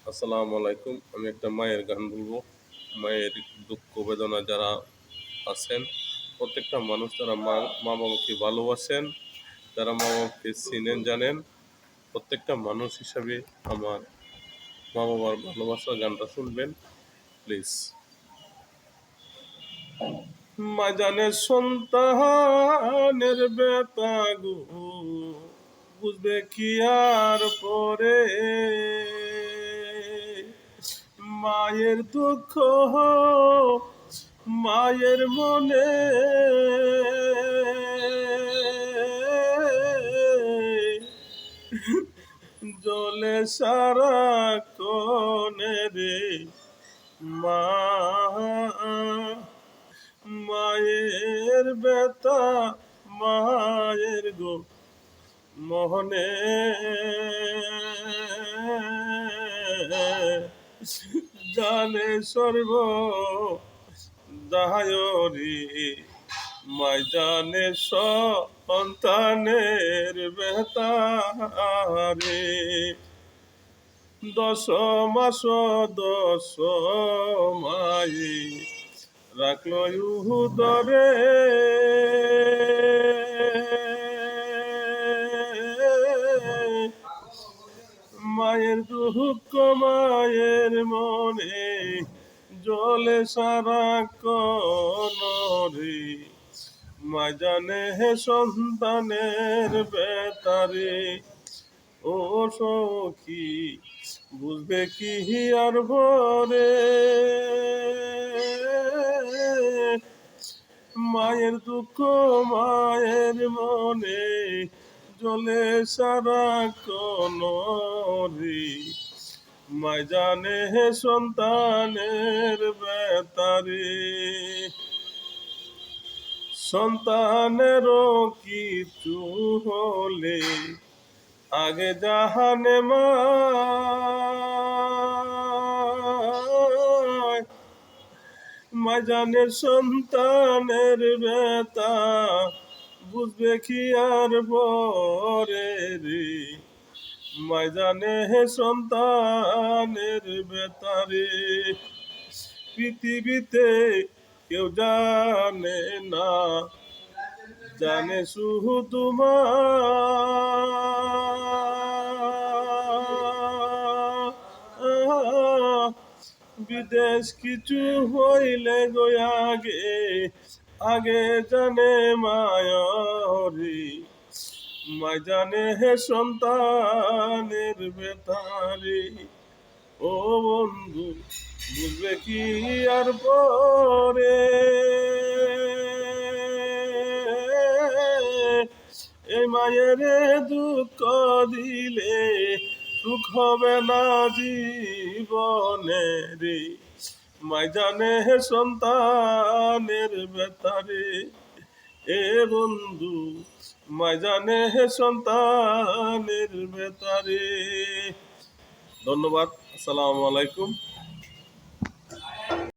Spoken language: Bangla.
আসসালামু আলাইকুম। আমি একটা মায়ের গান বলবো। মায়ের দুঃখ বেদনা যারা আছেন, প্রত্যেকটা মানুষ যারা মা বাবাকে ভালোবাসেন, যারা মা বাবাকে চিনেন জানেন, প্রত্যেকটা মানুষ হিসাবে আমার মা বাবার ভালোবাসার গানটা শুনবেন প্লিজ। মা জানে সন্তানের ব্যথা গো, বুঝবে কি আর পরে, মায়ের দুঃখ মায়ের মনে জলে সারা কনে রে মা, মায়ের ব্যথা মায়ের গো মোহনে জানে সর্ব দায়রি, মাই জানে সন্তানের বেতারে, 10 মাস 10 মায়ে রাখলো উদরে, মায়ের দুঃখ মায়ের মনে জলে সারা কনরে, মা জানে হে সন্তানের বেতারে, ও সখী বুঝবে কি আর ভরে, মায়ের দুঃখ মায়ের মনে জলে সারা কনরে, মা জানে হে সন্তানের বেতারে, সন্তানেরও কিছু হলে আগে জাহানে মা, মা জানে সন্তানের ব্যথা, বুঝবে কি আর পরে রে, মা জানে হে সন্তানের বেতারে, পৃথিবীতে কেউ জানে না, জানে শুধু মা, বিদেশ কিছু হইলে গো আগে আগে জানে মায়রি, মা জানে হে সন্তানের বেতারে, ও বন্ধু বুঝবে কি আর পরে, এই মায়ের দুঃখ দিলে সুখ হবে না জীবনে রে, মা জানে হে সন্তানের বেতারে, এ বন্ধু মা জানে হে সন্তানের বেতারে। ধন্যবাদ। আসসালামু আলাইকুম।